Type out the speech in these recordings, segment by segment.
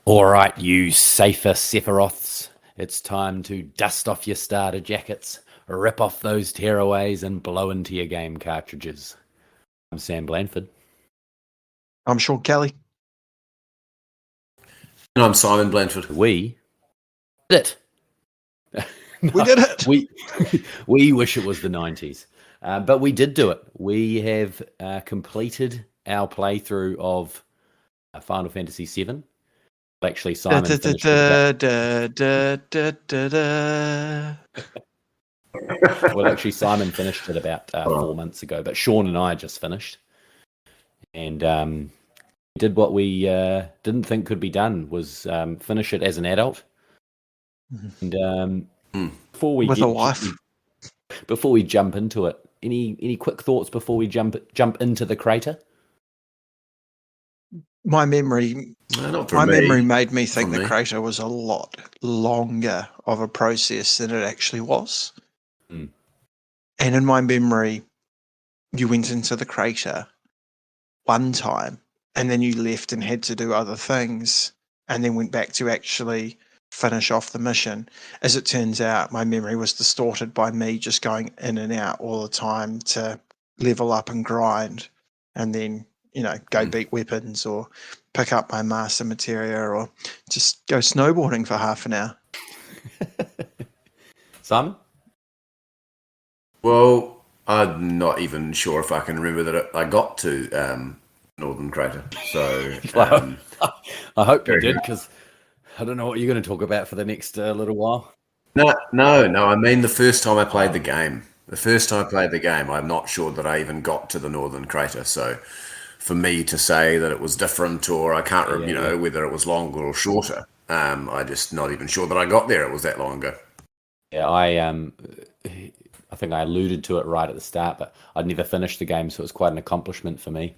All right, you safer Sephiroths, it's time to dust off your starter jackets, rip off those tearaways, and blow into your game cartridges. I'm Sam Blanford. I'm Sean Kelly. And I'm Simon Blanford. We did it. We did it. We wish it was the 90s, but we did do it. We have completed our playthrough of Final Fantasy VII. Actually, Simon finished Simon finished it about 4 months ago, but Sean and I just finished, and did what we didn't think could be done, was finish it as an adult. And before we before we jump into it, any quick thoughts before we jump into the crater? My memory made me think the crater was a lot longer of a process than it actually was. And in my memory, you went into the crater one time and then you left and had to do other things and then went back to actually finish off the mission. As it turns out, my memory was distorted by me just going in and out all the time to level up and grind and then go beat weapons or pick up my master materia or just go snowboarding for half an hour. Simon? Well, I'm not even sure if I can remember that I got to Northern Crater. So I hope you did, because I don't know what you're going to talk about for the next little while. No. I mean, the first time I played the game. I'm not sure that I even got to the Northern Crater. So for me to say that it was different, or I can't remember, whether it was longer or shorter, I'm just not even sure that I got there. It was that long ago. Yeah, I think I alluded to it right at the start, but I'd never finished the game, so it was quite an accomplishment for me.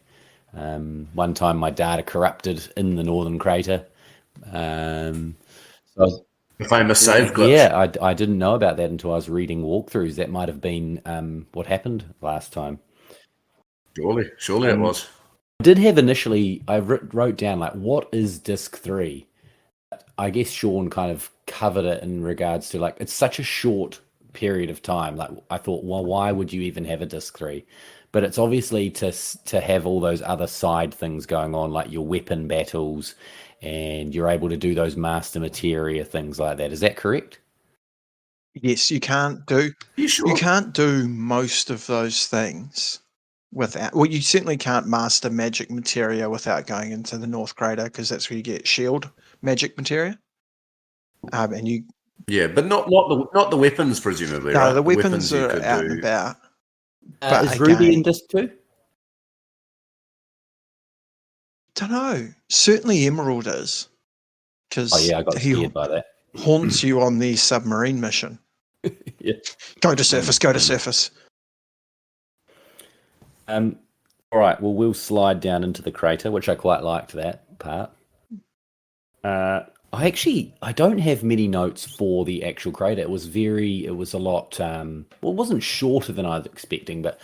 One time my data corrupted in the Northern Crater. The famous save glitch. Yeah, I didn't know about that until I was reading walkthroughs. That might have been what happened last time. Surely it was. I did have initially, I wrote down, what is Disc 3? I guess Sean kind of covered it in regards to, it's such a short period of time. I thought, well, why would you even have a Disc 3? But it's obviously to have all those other side things going on, like your weapon battles, and you're able to do those master materia, things like that. Is that correct? Yes, you can't do most of those things without. Well, you certainly can't master magic materia without going into the North Crater, because that's where you get shield magic materia. And you. Yeah, but not the weapons, presumably. No, right? the weapons are out and about. But is Ruby in Disc 2? Don't know. Certainly Emerald is. Because I got scared by that. Haunts you on the submarine mission. Yeah. Go to surface. All right, well, we'll slide down into the crater, which I quite liked that part. I don't have many notes for the actual crater. It was a lot, it wasn't shorter than I was expecting, but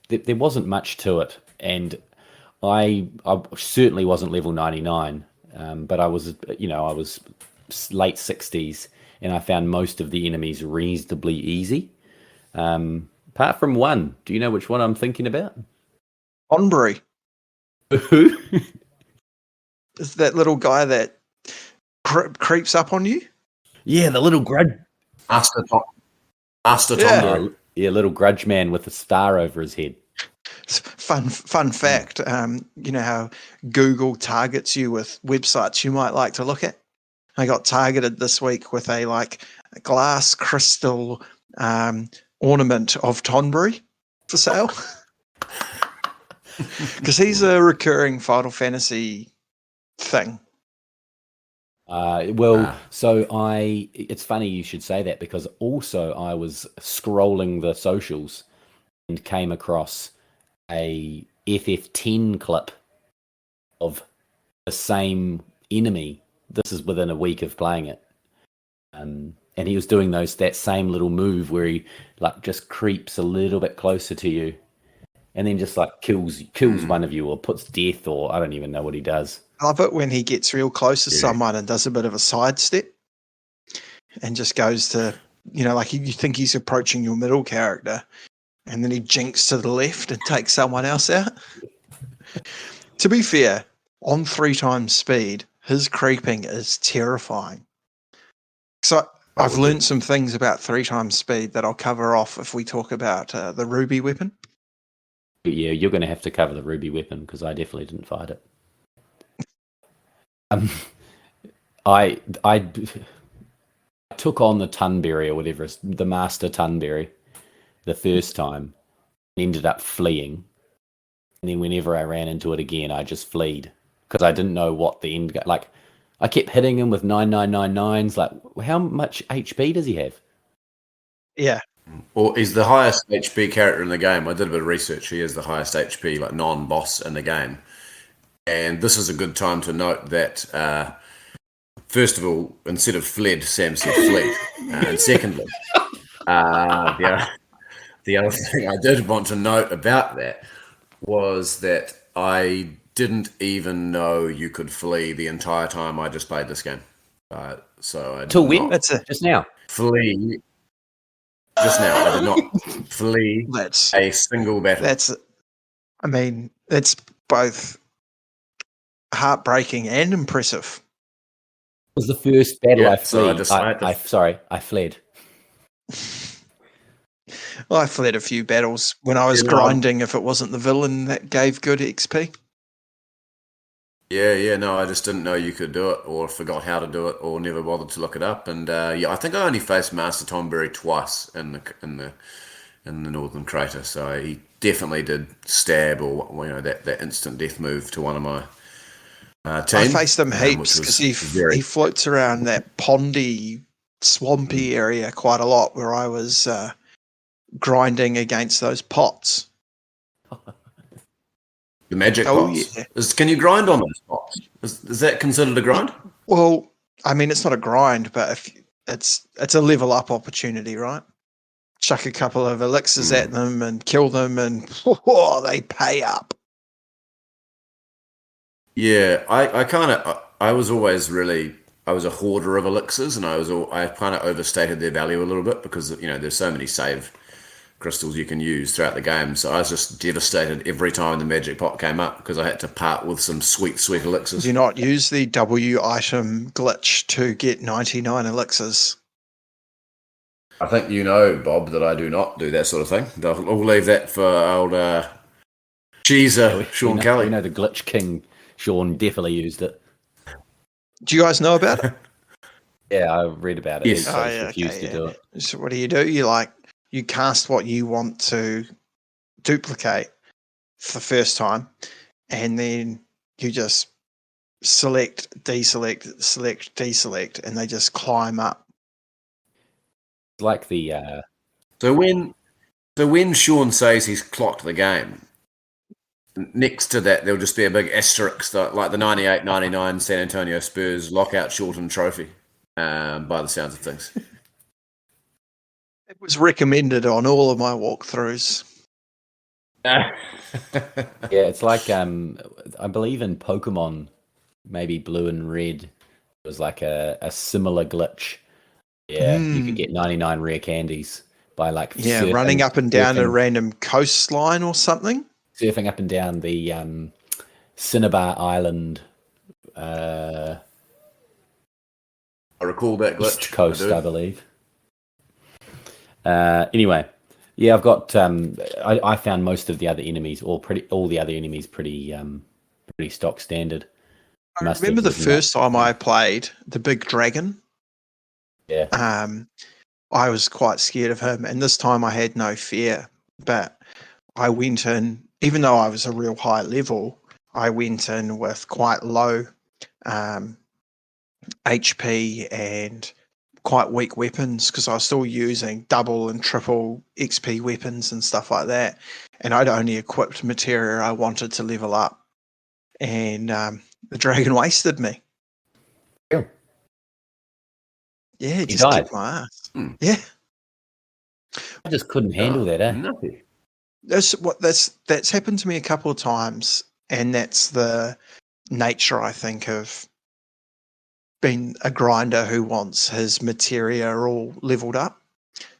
there wasn't much to it. And I certainly wasn't level 99, but I was late 60s, and I found most of the enemies reasonably easy. Apart from one. Do you know which one I'm thinking about? Tonberry. Who? Is that little guy that creeps up on you? Yeah, the little grudge. Master Tonberry. Yeah, little grudge man with a star over his head. Fun fact. You know how Google targets you with websites you might like to look at? I got targeted this week with a glass crystal ornament of Tonberry for sale. Because he's a recurring Final Fantasy thing. So it's funny you should say that, because also I was scrolling the socials and came across a FF10 clip of the same enemy. This is within a week of playing it. And he was doing that same little move where he just creeps a little bit closer to you. and then just like kills one of you or puts death, or I don't even know what he does. I love it when he gets real close to someone and does a bit of a sidestep and just goes to, like you think he's approaching your middle character and then he jinks to the left and takes someone else out. To be fair, on 3 times speed, his creeping is terrifying. So I've learned some things about 3 times speed that I'll cover off if we talk about the ruby weapon. Yeah, you're going to have to cover the ruby weapon because I definitely didn't fight it. I took on the Tonberry or whatever, the Master Tonberry, the first time, and ended up fleeing. And then whenever I ran into it again, I just fleed because I didn't know what the end. Like, I kept hitting him with 9999s. Like, how much HP does he have? Yeah. Well, he's the highest HP character in the game. I did a bit of research. He is the highest HP, like non-boss in the game. And this is a good time to note that, first of all, instead of fled, Sam said fled. And secondly, the other thing I did want to note about that was that I didn't even know you could flee the entire time I just played this game. So I Till when? That's it. Just now. Flee. Just now, I did not flee a single battle. That's both heartbreaking and impressive. It was the first battle I fled. So I fled. Well, I fled a few battles when I was grinding if it wasn't the villain that gave good XP. No, I just didn't know you could do it, or forgot how to do it, or never bothered to look it up. And I think I only faced Master Tonberry twice in the Northern Crater, so he definitely did stab or that instant death move to one of my team. I faced him heaps because he floats around that pondy, swampy area quite a lot where I was grinding against those pots. The magic pots? Yeah. Can you grind on those pots? Is that considered a grind? Well, it's not a grind, but if it's a level up opportunity, right? Chuck a couple of elixirs at them and kill them, and they pay up. Yeah, I was always I was a hoarder of elixirs, and I kind of overstated their value a little bit because there's so many save crystals you can use throughout the game. So I was just devastated every time the magic pot came up because I had to part with some sweet elixirs. Do not use the W item glitch to get 99 elixirs. I think Bob, that I do not do that sort of thing. I'll leave that for old cheeser Sean Kelly. We know the glitch king, Sean, definitely used it. Do you guys know about it? Yeah, I read about it. Yes. He refused to do it. So what do? You cast what you want to duplicate for the first time, and then you just select, deselect, select, deselect, and they just climb up. Like the So when Sean says he's clocked the game, next to that there'll just be a big asterisk like the 98-99 San Antonio Spurs lockout shortened trophy, by the sounds of things. It was recommended on all of my walkthroughs. Yeah, it's like I believe in Pokemon, maybe Blue and Red, it was like a similar glitch. Yeah, you could get 99 rare candies by running up and down a random coastline or something. Surfing up and down the Cinnabar Island. I recall that glitch. East Coast, I believe. Anyway, yeah, I've got. I found most of the other enemies, all the other enemies, pretty stock standard. I remember the first time I played the big dragon. Yeah. I was quite scared of him, and this time I had no fear. But I went in, even though I was a real high level, I went in with quite low HP and quite weak weapons because I was still using double and triple XP weapons and stuff like that. And I'd only equipped materia I wanted to level up. And the dragon wasted me. Yeah. Yeah, it just kicked my ass. Yeah. I just couldn't handle that, eh? Nothing. That's happened to me a couple of times, and that's the nature, I think, of being a grinder who wants his materia all leveled up.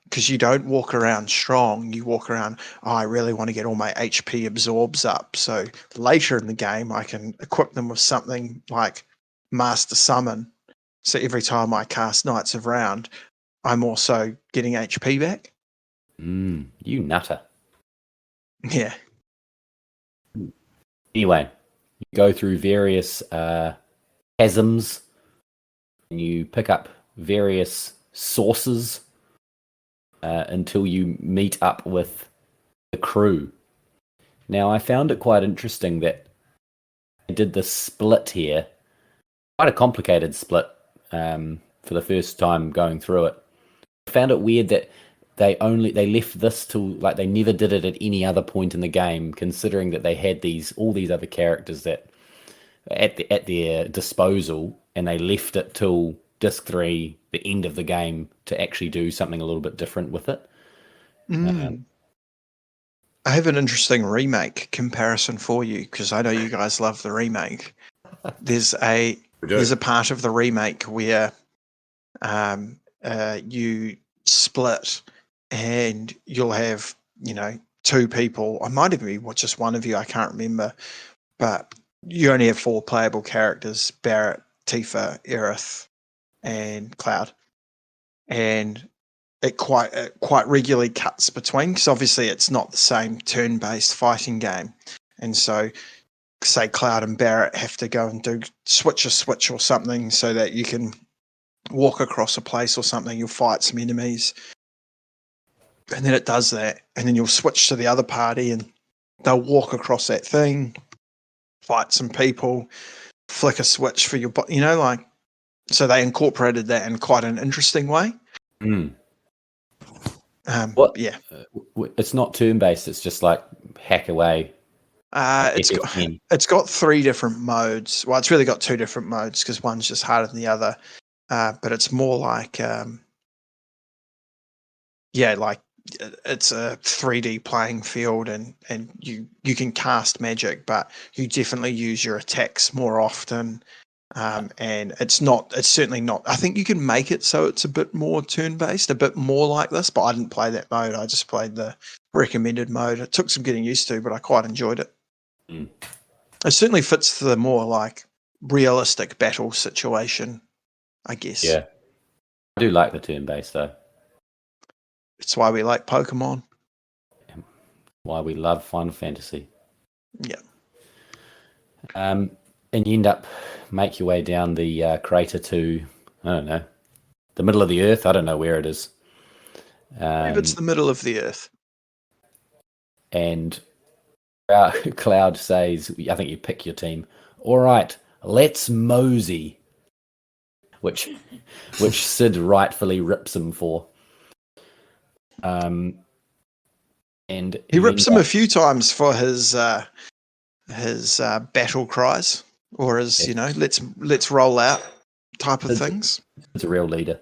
Because you don't walk around strong, you walk around, I really want to get all my HP absorbs up. So later in the game, I can equip them with something like Master Summon. So every time I cast Knights of Round, I'm also getting HP back. You nutter. Yeah. Anyway, you go through various chasms, and you pick up various sources until you meet up with the crew. Now, I found it quite interesting that I did the split here, quite a complicated split for the first time going through it. I found it weird that they left this till like they never did it at any other point in the game, considering that they had all these other characters that at their disposal, and they left it till disc 3, the end of the game, to actually do something a little bit different with it. I have an interesting remake comparison for you, because I know you guys love the remake. There's a part of the remake where you split, and you'll have, two people. I might even be just one of you, I can't remember, but you only have 4 playable characters: Barrett, Tifa, Aerith, and Cloud. And it quite regularly cuts between, because obviously it's not the same turn-based fighting game. And so, say Cloud and Barrett have to go and do switch or something, so that you can walk across a place or something, you'll fight some enemies, and then it does that, and then you'll switch to the other party, and they'll walk across that thing, fight some people, flick a switch for your so they incorporated that in quite an interesting way. It's not turn-based, it's just like hack away. It's got 3 different modes. Well, it's really got 2 different modes, because one's just harder than the other. But it's more like, it's a 3D playing field, and you can cast magic, but you definitely use your attacks more often. And it's certainly not. I think you can make it so it's a bit more turn-based, a bit more like this, but I didn't play that mode. I just played the recommended mode. It took some getting used to, but I quite enjoyed it. It certainly fits the more like realistic battle situation, I guess. Yeah. I do like the turn-based, though. It's why we like Pokemon. Why we love Final Fantasy. Yeah. And you make your way down the crater to, I don't know, the middle of the Earth. I don't know where it is. Maybe it's the middle of the Earth. And Cloud says, I think you pick your team. All right, let's mosey. Which Sid rightfully rips him for. And he rips him a few times for his battle cries, or his let's roll out type of things. It's a real leader.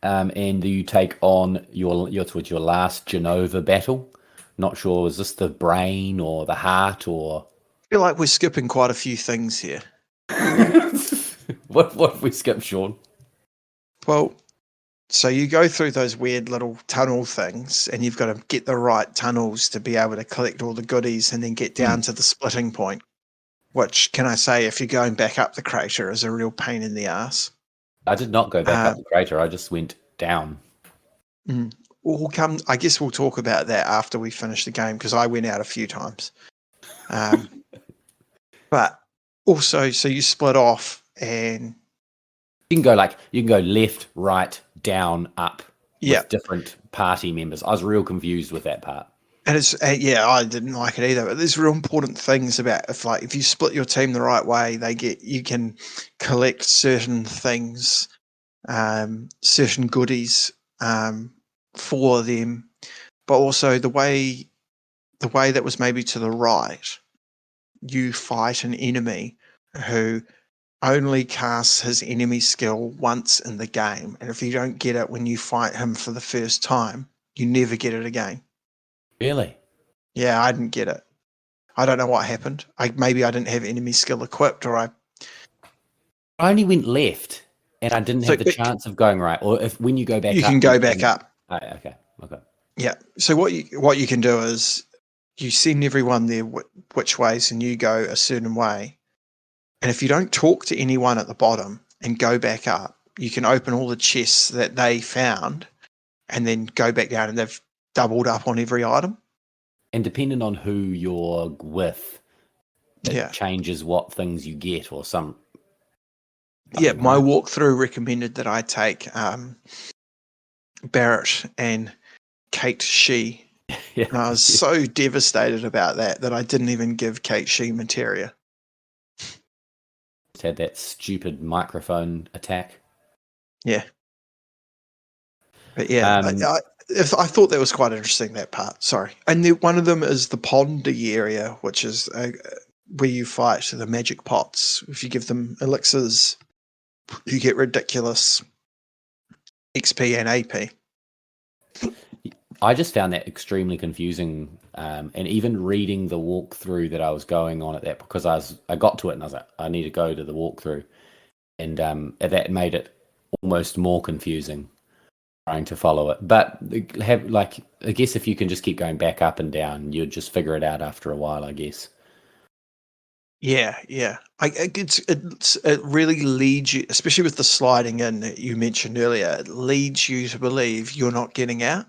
And you take on your last Genova battle. Not sure, was this the brain or the heart, or? I feel like we're skipping quite a few things here. What have we skipped, Sean? Well, so you go through those weird little tunnel things, and you've got to get the right tunnels to be able to collect all the goodies and then get down to the splitting point, which, can I say, if you're going back up the crater, is a real pain in the ass. I did not go back up the crater. I just went down. I guess we'll talk about that after we finish the game, because I went out a few times. But also, so you split off, and you can go left, right, down, up. With different party members. I was real confused with that part. And it's I didn't like it either. But there's real important things about if you split your team the right way, you can collect certain things, certain goodies for them, but also the way that was maybe to the right, you fight an enemy who only casts his enemy skill once in the game, and if you don't get it when you fight him for the first time, you never get it again. Really? Yeah, I didn't get it. I don't know what happened. Maybe I didn't have enemy skill equipped, or I only went left, and I didn't have the chance of going right. Or if when you go back you up, can go back up. Oh, okay. Yeah. So what you can do is you send everyone there which ways, and you go a certain way. And if you don't talk to anyone at the bottom and go back up, you can open all the chests that they found, and then go back down, and they've doubled up on every item. And depending on who you're with, it changes what things you get or some. Yeah, my walkthrough recommended that I take Barrett and Kate Shee. Yeah. And I was so devastated about that I didn't even give Kate Shee materia. Just had that stupid microphone attack. Yeah. But yeah, I thought that was quite interesting, that part. Sorry. And one of them is the Pondy area, which is where you fight the magic pots. If you give them elixirs, you get ridiculous XP and AP. I just found that extremely confusing, and even reading the walkthrough that I was going on at that, because I got to it and I was like, I need to go to the walkthrough, and that made it almost more confusing trying to follow it. But I guess if you can just keep going back up and down, you'd just figure it out after a while, I guess. Yeah. It really leads you, especially with the sliding in that you mentioned earlier, it leads you to believe you're not getting out.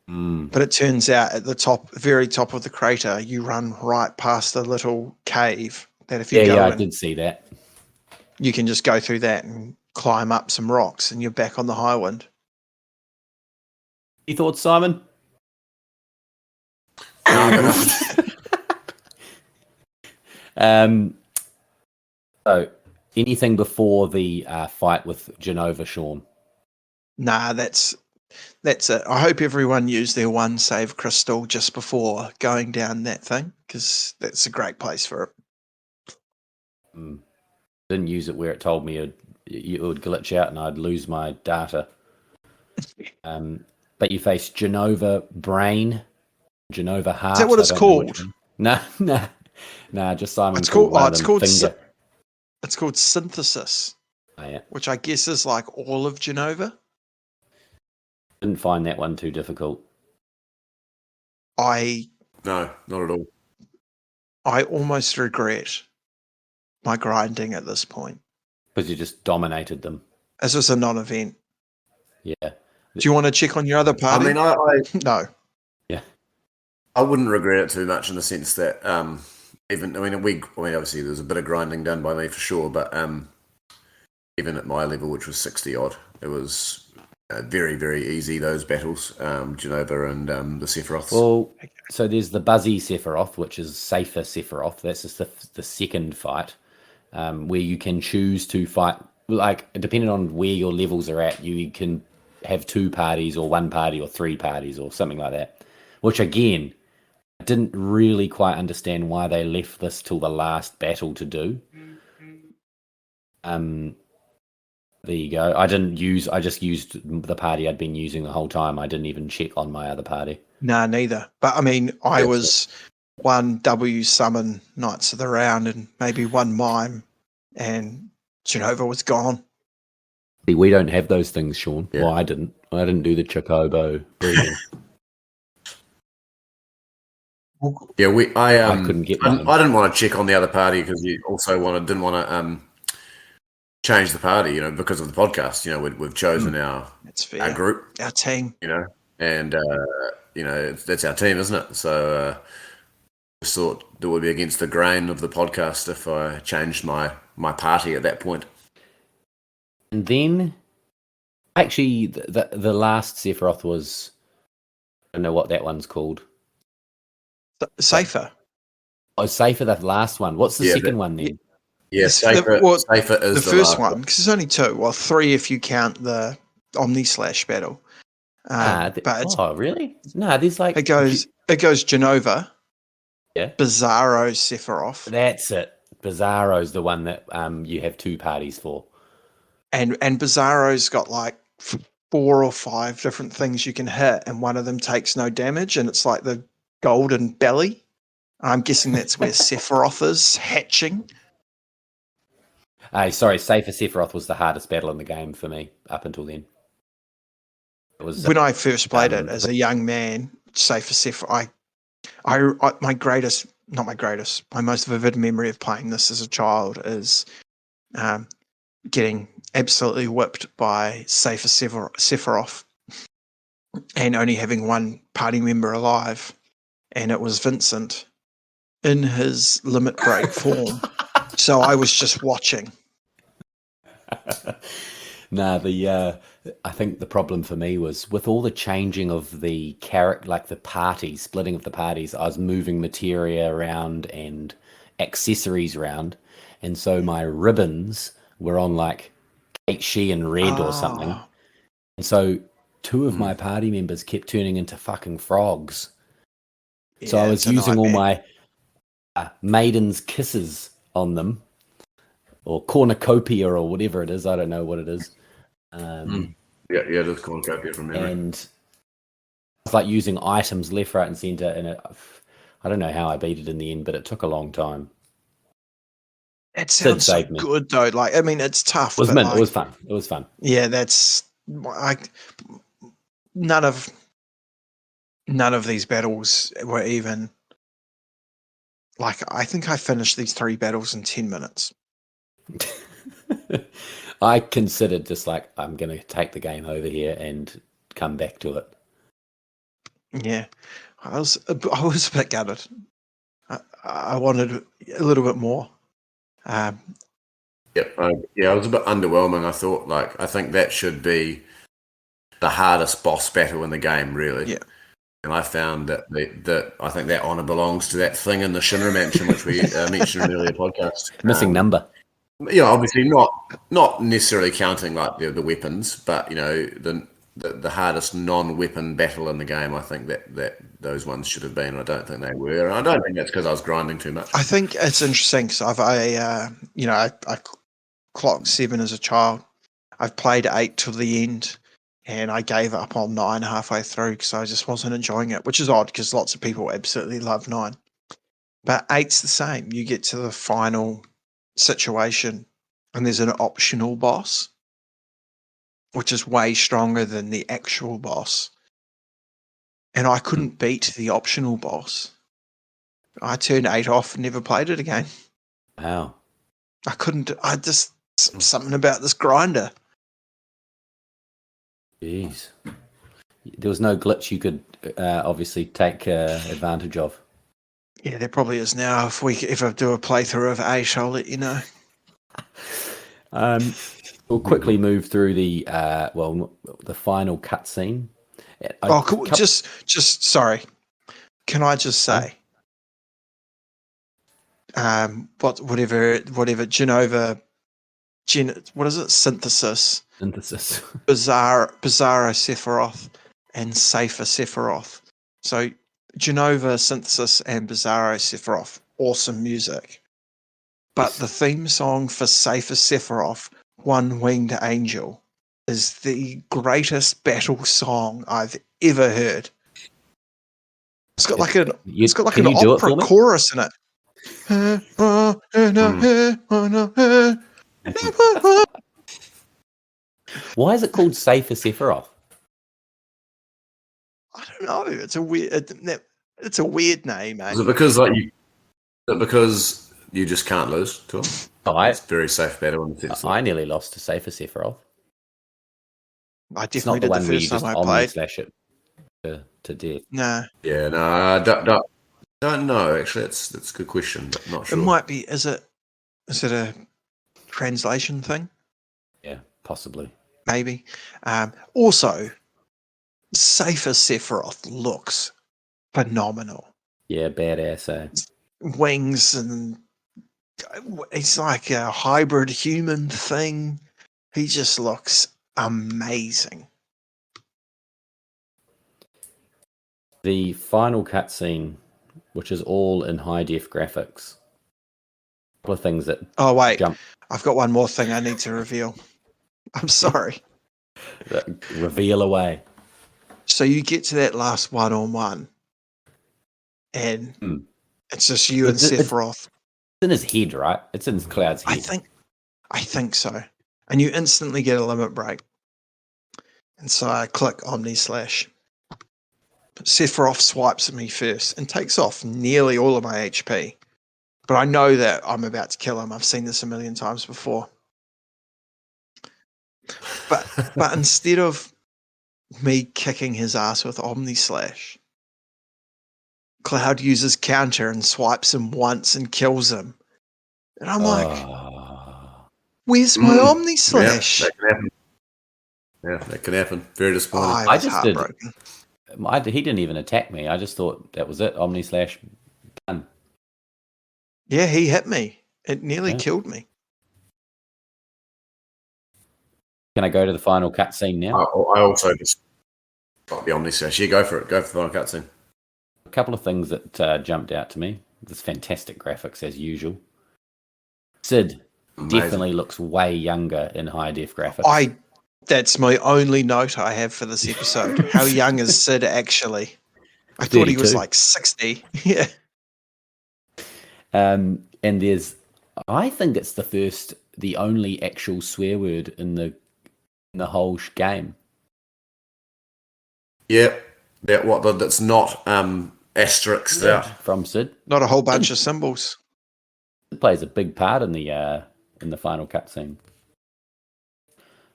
But it turns out at the very top of the crater, you run right past the little cave that if you go in, I did see that. You can just go through that and climb up some rocks, and you're back on the Highwind. Any thoughts, Simon? So anything before the fight with Genova, Sean? Nah, that's it. I hope everyone used their one save crystal just before going down that thing, because that's a great place for it. Didn't use it where it told me it would glitch out and I'd lose my data. But you face Genova Brain, Genova Heart. Is that what it's called? Nah, just Simon. It's called it's called Synthesis. Oh, yeah. Which I guess is like all of Genova. Didn't find that one too difficult. No, not at all. I almost regret my grinding at this point. Because you just dominated them. This was a non-event. Yeah. Do you want to check on your other party? I mean, I no. Yeah. I wouldn't regret it too much in the sense that obviously there was a bit of grinding done by me for sure, but even at my level, which was 60 odd, it was very, very easy, those battles, Genova and the Sephiroths. Well, so there's the Buzzy Sephiroth, which is safer Sephiroth. That's just the second fight, where you can choose to fight, like, depending on where your levels are at, you can have 2 parties or 1 party or 3 parties or something like that, which again, I didn't really quite understand why they left this till the last battle to do. There you go. I just used the party I'd been using the whole time. I didn't even check on my other party. Nah, neither. But I mean, I was 1 W summon Knights of the Round and maybe 1 mime, and Genova was gone. See, we don't have those things, Sean. Yeah. Well, I didn't do the Chocobo breeding. Yeah, I couldn't get one. I didn't want to check on the other party because you also didn't want to change the party, because of the podcast. We've chosen our group, our team, and that's our team, isn't it? So I thought it would be against the grain of the podcast if I changed my party at that point. And then, actually, the last Sephiroth was, I don't know what that one's called. Safer. Safer, the last one. What's the second one then? Yeah, Safer is the first one, because there's only 2. Well, 3 if you count the Omni-Slash battle. Really? No, there's like... It goes Genova. Yeah. Bizarro Sephiroth. That's it. Bizarro's the one that you have 2 parties for. And Bizarro's got like 4 or 5 different things you can hit, and one of them takes no damage, and it's like the golden belly. I'm guessing that's where Sephiroth is hatching. Sorry, Safer Sephiroth was the hardest battle in the game for me up until then. It was when I first played it as a young man. Safer Sephiroth. My most vivid memory of playing this as a child is getting absolutely whipped by Safer Sephiroth and only having one party member alive, and it was Vincent in his limit break form. So I was just watching. I think the problem for me was with all the changing of the character, like the parties, splitting of the parties, I was moving materia around and accessories around. And so my ribbons were on like Kate Sheehan red or something. And so 2 of my party members kept turning into fucking frogs. Yeah, so I was using all my Maiden's Kisses on them, or cornucopia or whatever it is. I don't know what it is. Yeah, just cornucopia from memory. And it's like using items left, right, and center. And I don't know how I beat it in the end, but it took a long time. It sounds so good though. Like, I mean, it's tough. It was fun. It was fun. Yeah, that's like none of these battles were even like. I think I finished these 3 battles in 10 minutes. I considered just like, I'm going to take the game over here and come back to it. Yeah, I was a bit gutted. I wanted a little bit more. I was a bit underwhelming. I think that should be the hardest boss battle in the game, really. Yeah. And I found that I think that honour belongs to that thing in the Shinra Mansion, which we mentioned in an earlier podcast. Missing number. Yeah, obviously not necessarily counting like the weapons, but the hardest non-weapon battle in the game. I think that those ones should have been. I don't think they were. And I don't think that's because I was grinding too much. I think it's interesting because I clocked 7 as a child. I've played 8 till the end, and I gave up on 9 halfway through because I just wasn't enjoying it, which is odd because lots of people absolutely love 9. But 8's the same. You get to the final situation and there's an optional boss, which is way stronger than the actual boss. And I couldn't beat the optional boss. I turned 8 off and never played it again. Wow. I couldn't. Something about this grinder. Jeez. There was no glitch you could obviously take advantage of. Yeah, there probably is now. If I do a playthrough of 8, I'll let you know. We'll quickly move through the final cutscene. Sorry. Can I just say, whatever Genova, what is it? Synthesis. Bizarro Sephiroth and Safer Sephiroth. So Genova, Synthesis, and Bizarro Sephiroth, awesome music. But the theme song for Safer Sephiroth, One Winged Angel, is the greatest battle song I've ever heard. It's got like an opera chorus in it. Why is it called Safer Sephiroth? I don't know. It's a weird name, mate. Is it because you just can't lose to him? It's very safe battle in the sense. I nearly lost to Safer Sephiroth. I definitely did the first time I played. Slash it to death. No. Yeah, no, I don't know. Actually, that's a good question, but not sure. It might be. Is it a translation thing? Yeah, possibly. Maybe. Also, Safer Sephiroth looks phenomenal. Yeah, badass. Wings, and it's like a hybrid human thing. He just looks amazing. The final cutscene, which is all in high def graphics. A couple of things that. Oh wait, I've got one more thing I need to reveal. I'm sorry. Reveal away. So you get to that last 1-on-1, and it's just you and Sephiroth. It's in his head, right? It's in Cloud's head. I think so. And you instantly get a limit break. And so I click Omni-Slash. Sephiroth swipes at me first and takes off nearly all of my HP. But I know that I'm about to kill him. I've seen this a million times before. But instead of me kicking his ass with Omni-Slash, Cloud uses counter and swipes him once and kills him. And I'm like, where's my Omni-Slash? Yeah, that can happen. Yeah, that can happen. Very disappointing. I just heartbroken. He didn't even attack me. I just thought that was it. Omni-Slash done. Yeah, he hit me. It nearly killed me. Can I go to the final cutscene now? I also just got the Omni-Slash. Yeah, go for it. Go for the final cutscene. A couple of things that jumped out to me. This fantastic graphics as usual. Sid definitely looks way younger in high def graphics. That's my only note I have for this episode. How young is Sid actually? I thought he was like 60. Yeah. And I think it's the only actual swear word in the whole game. Yeah, that's not asterisks out from Sid. Not a whole bunch of symbols. It plays a big part in the final cutscene.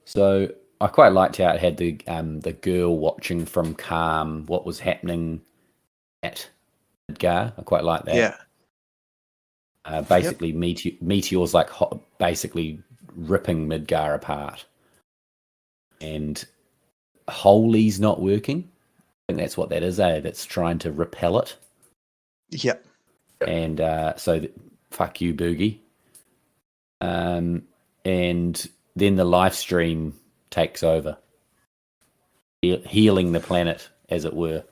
So I quite liked how it had the girl watching from Calm what was happening at Midgar. I quite like that. Yeah. Basically, Meteor's like basically ripping Midgar apart, and Holy's not working. I think that's what that is. That's trying to repel it. Yep. And fuck you, Bugey. And then the live stream takes over, healing the planet, as it were.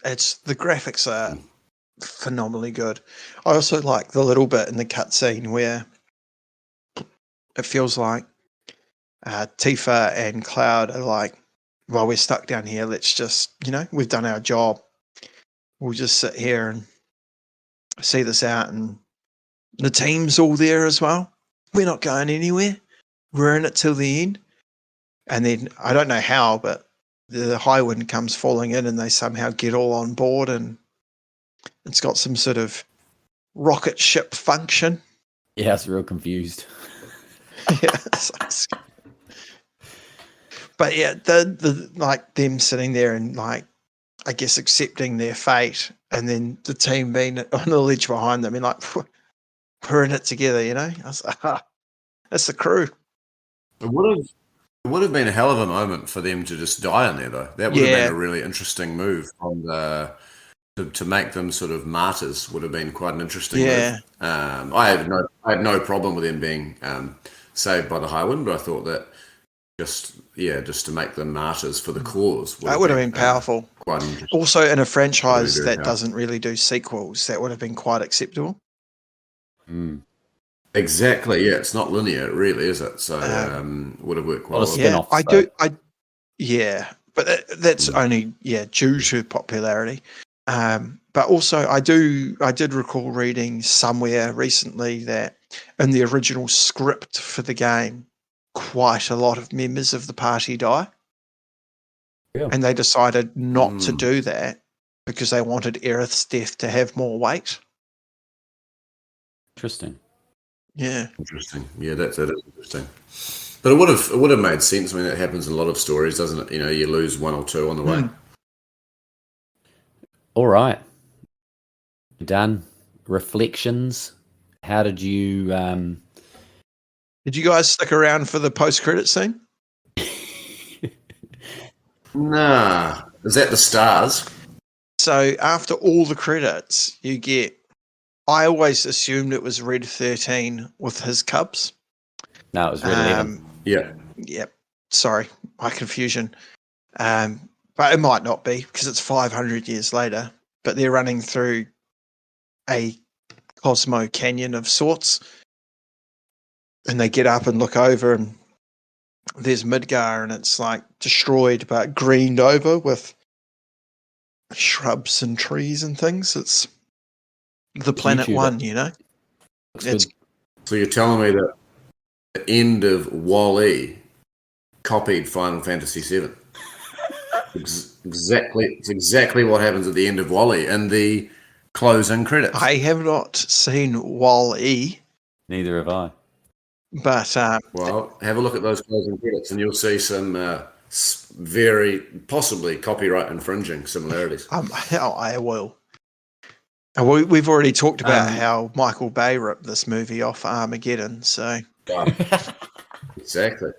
The graphics are phenomenally good. I also like the little bit in the cutscene where it feels like Tifa and Cloud are like, well, we're stuck down here. Let's just, we've done our job. We'll just sit here and see this out. And the team's all there as well. We're not going anywhere. We're in it till the end. And then I don't know how, but the high wind comes falling in and they somehow get all on board, and it's got some sort of rocket ship function. Yeah, I was real confused. Yeah. But yeah, the like them sitting there and like, I guess accepting their fate, and then the team being on the ledge behind them and like, we're in it together, I was like, that's the crew. It would have been a hell of a moment for them to just die in there, though. That would have been a really interesting move to make them sort of martyrs. Would have been quite an interesting move. I had no problem with them being saved by the high wind, but I thought that just to make them martyrs for the cause would have been powerful. Quite interesting. Also, in a franchise that doesn't really do sequels, that would have been quite acceptable. Exactly. Yeah, it's not linear, really, is it? So would have worked quite well. But that's only due to popularity. But also, I did recall reading somewhere recently that in the original script for the game, quite a lot of members of the party die, and they decided not to do that because they wanted Aerith's death to have more weight. Interesting. Yeah. Interesting. Yeah, that is interesting. But it would have made sense. I mean, it happens in a lot of stories, doesn't it? You lose one or two on the way. All right. Done. Reflections. How did you... Did you guys stick around for the post-credit scene? Nah. Is that the stars? So after all the credits, you get... I always assumed it was Red 13 with his cubs. No, it was Red 11. Yep. Sorry, my confusion. But it might not be because it's 500 years later. But they're running through a Cosmo Canyon of sorts. And they get up and look over, and there's Midgar and it's like destroyed but greened over with shrubs and trees and things. It's the Planet YouTube, One, you know? It's So you're telling me that the end of Wall-E copied Final Fantasy VII? It's exactly what happens at the end of Wall-E and the closing credits. I have not seen Wall-E. Neither have I. But well, have a look at those closing credits, and you'll see some very possibly copyright infringing similarities. I will. We've already talked about how Michael Bay ripped this movie off Armageddon. So exactly.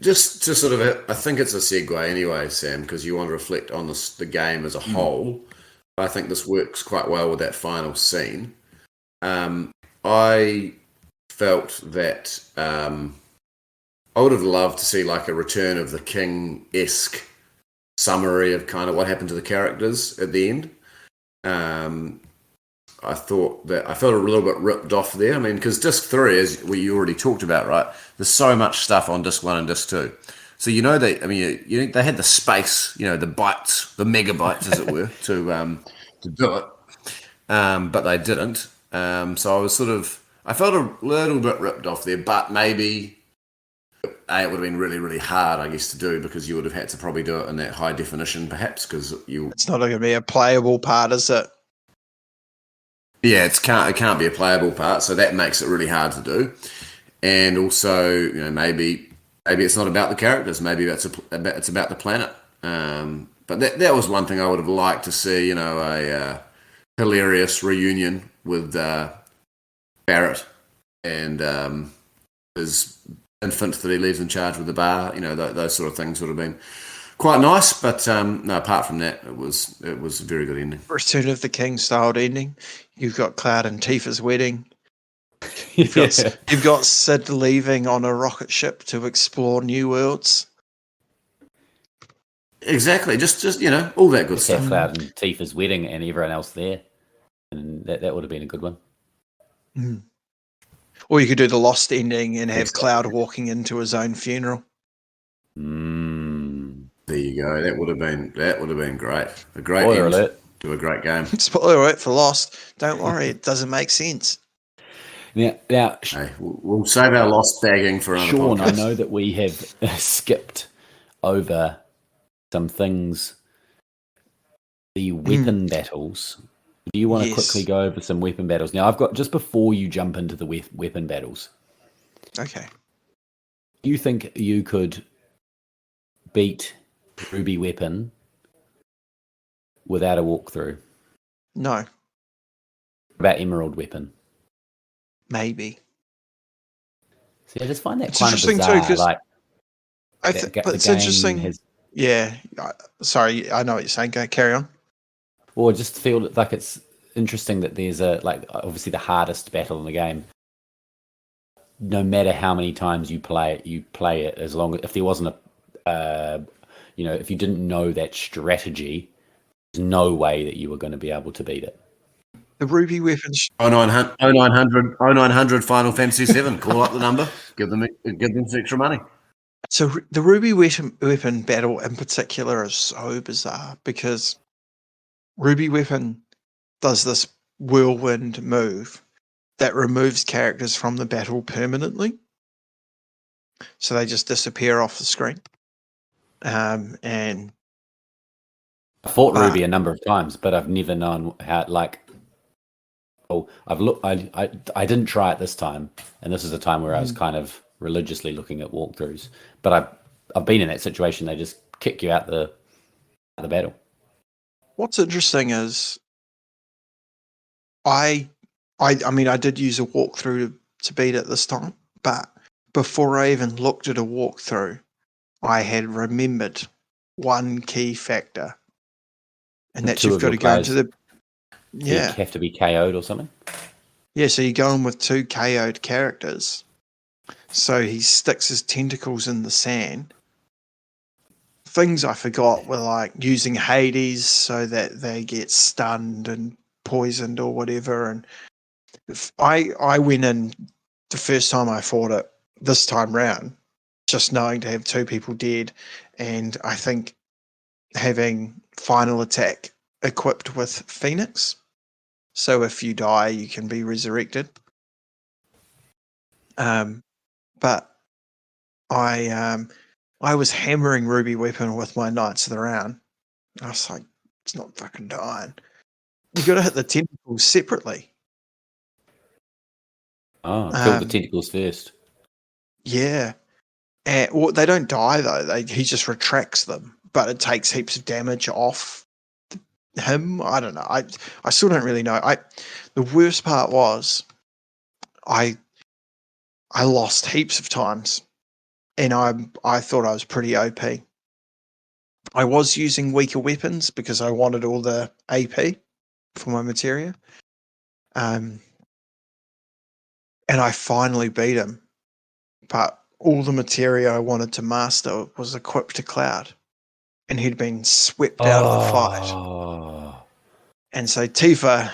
Just to sort of, I think it's a segue anyway, Sam, because you want to reflect on the game as a whole. I think this works quite well with that final scene. I felt that I would have loved to see like a Return of the King-esque summary of kind of what happened to the characters at the end. I thought that I felt a little bit ripped off there. I mean, because disc 3, as we already talked about, right? There's so much stuff on disc 1 and disc 2. So you know they they had the space, the bytes, the megabytes, as it were, to do it, but they didn't. So I felt a little bit ripped off there, but maybe it would have been really, really hard, I guess, to do because you would have had to probably do it in that high definition, perhaps, because it's not going to be a playable part, is it? Yeah, it can't be a playable part, so that makes it really hard to do. And also, maybe it's not about the characters, maybe it's about the planet. But that was one thing I would have liked to see, a hilarious reunion with Barrett and his infant that he leaves in charge with the bar. Those sort of things would have been quite nice. But no, apart from that, it was a very good ending. Return of the King styled ending. You've got Cloud and Tifa's wedding. You've got Sid leaving on a rocket ship to explore new worlds. Exactly, just all that good stuff. Cloud and Tifa's wedding and everyone else there, and that would have been a good one. Mm. Or you could do the Lost ending and have Cloud walking into his own funeral. There you go. That would have been great. A great Spoiler end alert. to a great game. Spoiler alert for Lost. Don't worry, it doesn't make sense. Now, hey, we'll save our Lost bagging for another Sean, podcast. I know that we have skipped over some things. The weapon battles. Do you want to quickly go over some weapon battles? Now, I've got, just before you jump into the weapon battles. Okay. Do you think you could beat Ruby Weapon without a walkthrough? No. What about Emerald Weapon? Maybe. See, I just find that it's kind of interesting bizarre. too, like, but it's interesting. Yeah. Sorry, I know what you're saying. Go carry on. Or just feel like it's interesting that there's obviously the hardest battle in the game. No matter how many times you play it as long as, if there wasn't if you didn't know that strategy, there's no way that you were going to be able to beat it. The Ruby Weapons. 0900 Final Fantasy VII. Call up the number. Give them some extra money. So the Ruby weapon battle in particular is so bizarre because Ruby Weapon does this whirlwind move that removes characters from the battle permanently. So they just disappear off the screen. And I fought Ruby a number of times, but I've never known how, I've looked. I didn't try it this time, and this is a time where I was kind of religiously looking at walkthroughs. But I've been in that situation. They just kick you out the battle. What's interesting is, I mean, I did use a walkthrough to beat it this time, but before I even looked at a walkthrough, I had remembered one key factor, and that's you've got to go into the. Yeah. You have to be KO'd or something? Yeah, so you're going with 2 KO'd characters. So he sticks his tentacles in the sand. Things I forgot were like using Hades so that they get stunned and poisoned or whatever. And I went in the first time I fought it this time round, just knowing to have 2 people dead, and I think having final attack equipped with Phoenix, so if you die, you can be resurrected. But I was hammering Ruby Weapon with my Knights of the Round. I was like, it's not fucking dying. You got to hit the tentacles separately. Oh, kill the tentacles first. Yeah. Well, they don't die though. He just retracts them, but it takes heaps of damage off him. I don't know. I still don't really know. The worst part was I lost heaps of times, and I thought I was pretty OP. I was using weaker weapons because I wanted all the AP for my materia. And I finally beat him, but all the materia I wanted to master was equipped to Cloud, and he'd been swept out of the fight. And so Tifa,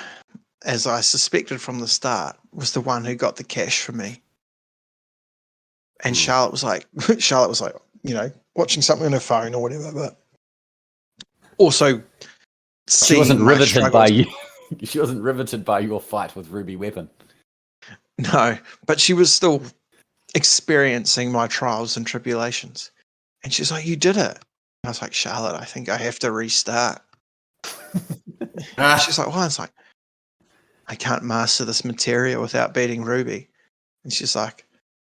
as I suspected from the start, was the one who got the cash for me. And Charlotte was like, watching something on her phone or whatever, but also she wasn't riveted by you. She wasn't riveted by your fight with Ruby Weapon. No, but she was still experiencing my trials and tribulations. And she's like, you did it. I was like, Charlotte, I think I have to restart. She's like, well, it's like, I can't master this materia without beating Ruby. And she's like,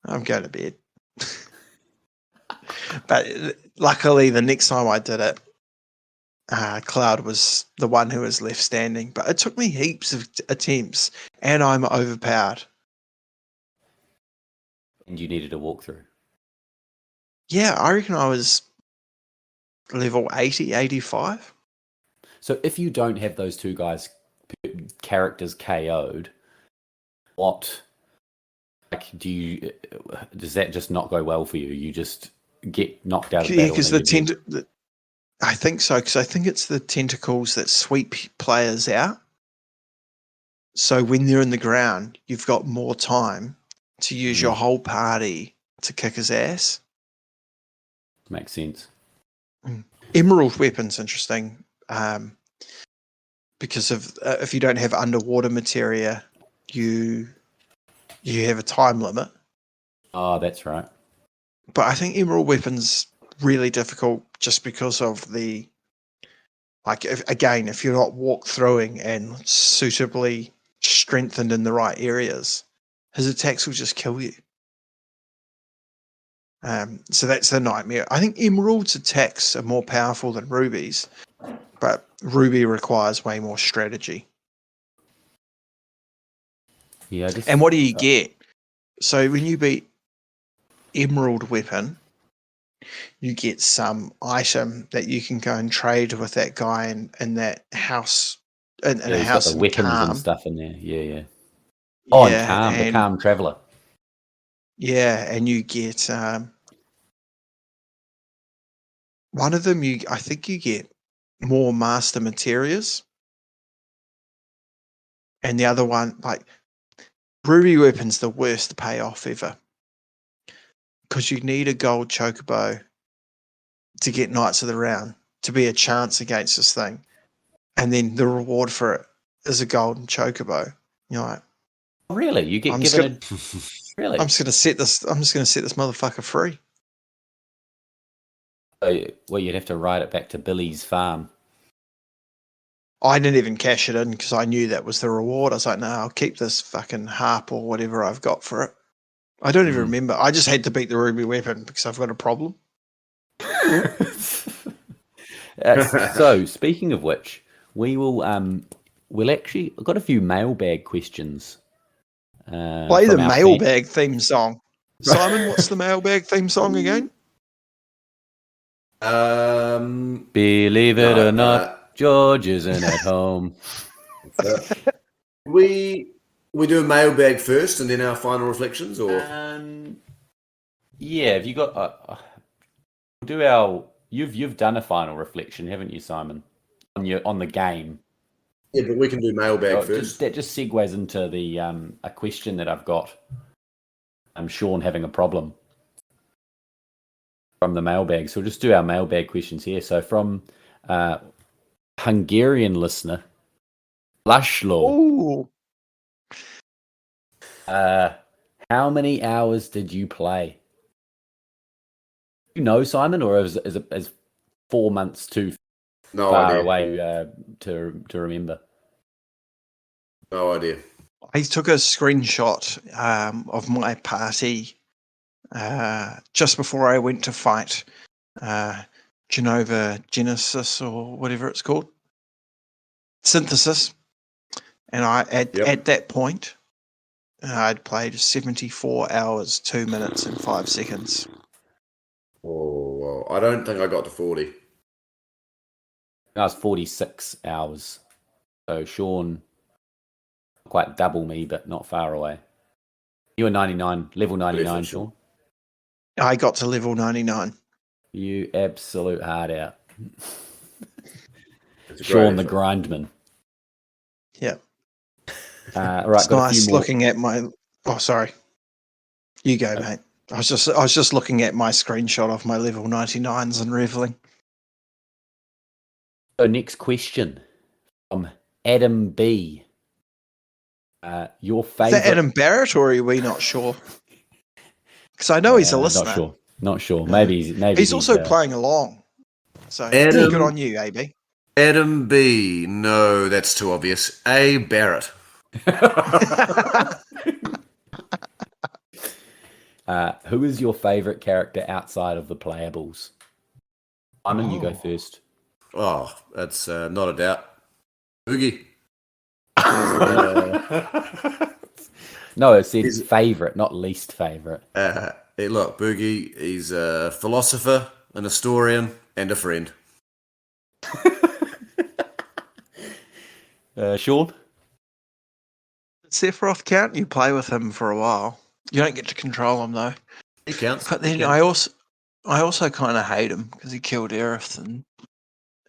I'm going to bed. But luckily, the next time I did it, Cloud was the one who was left standing. But it took me heaps of attempts, and I'm overpowered. And you needed a walkthrough. Yeah, I reckon I was level 80, 85. So if you don't have those 2 guys characters KO'd, what does that just not go well for you? You just get knocked out of battle? Yeah, because I think so, because I think it's the tentacles that sweep players out. So when they're in the ground, you've got more time to use your whole party to kick his ass. Makes sense. Emerald Weapon's interesting, because of if you don't have underwater materia, you have a time limit. Oh, that's right. But I think Emerald Weapon's really difficult just because of the, like, if you're not walk-throwing and suitably strengthened in the right areas, his attacks will just kill you. So that's the nightmare. I think Emerald's attacks are more powerful than Ruby's, but Ruby requires way more strategy. Yeah. And what do you get? So when you beat Emerald Weapon, you get some item that you can go and trade with that guy in that house. In a house got the weapons and stuff in there. Yeah. Oh, and Calm, the Calm Traveler. Yeah, and you get one of them. I think you get more master materials, and the other one, like Ruby Weapon's the worst payoff ever, because you need a gold chocobo to get Knights of the Round to be a chance against this thing, and then the reward for it is a golden chocobo. You're like, really? You get given really? I'm just going to set this motherfucker free. Well, you'd have to ride it back to Billy's farm. I didn't even cash it in because I knew that was the reward. I was like, no, I'll keep this fucking harp or whatever I've got for it. I don't even remember. I just had to beat the Ruby Weapon because I've got a problem. So, speaking of which, we'll actually, I've got a few mailbag questions. Play the mailbag theme song. Simon, what's the mailbag theme song again? Believe it or not, George isn't at home. We do a mailbag first and then our final reflections, or yeah. Have you got? Do our. You've done a final reflection, haven't you, Simon? On the game. Yeah, but we can do mailbag first. That just segues into the a question that I've got. Sean having a problem from the mailbag. So we'll just do our mailbag questions here. So from Hungarian listener, Lushlo. How many hours did you play? You know, Simon, or is 4 months too far away to remember? No idea. I took a screenshot of my party just before I went to fight Genova Genesis or whatever it's called, Synthesis, and at that point I'd played 74 hours, 2 minutes and 5 seconds. Oh, well, I don't think I got to 40. I was 46 hours. So Sean, quite double me, but not far away. You were 99, level 99, Sean. I got to level 99. You absolute hard out. Sean the Grindman. Yeah. Right, it's nice looking at my... Oh, sorry. You go, mate. I was just looking at my screenshot of my level 99s and reveling. So next question from Adam B. Your favorite? Is that Adam Barrett, or are we not sure? Because I know he's a listener. Not sure. Maybe he's also playing along. So good on you, AB. Adam B. No, that's too obvious. A. Barrett. Who is your favorite character outside of the playables? Simon, you go first. Oh, that's not a doubt. Bugey. No, it said favorite, not least favorite. Look, Bugey, he's a philosopher, an historian, and a friend. Sean? Sephiroth count? You play with him for a while. You don't get to control him though. He counts. But then I also kind of hate him because he killed Aerith, and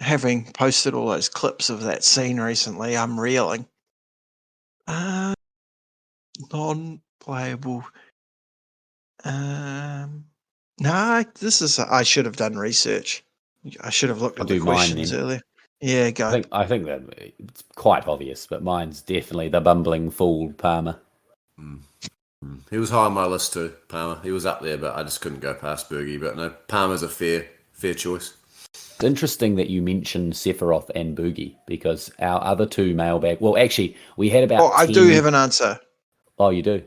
having posted all those clips of that scene recently, I'm reeling. Non-playable. No, I should have done research. I should have looked at the questions earlier. Yeah, go. I think that it's quite obvious, but mine's definitely the bumbling fool, Palmer. He was high on my list too, Palmer. He was up there, but I just couldn't go past Bugey. But no, Palmer's a fair choice. It's interesting that you mentioned Sephiroth and Bugey, because our other two mailbag... Well, actually, we had about 10... I do have an answer. Oh, you do?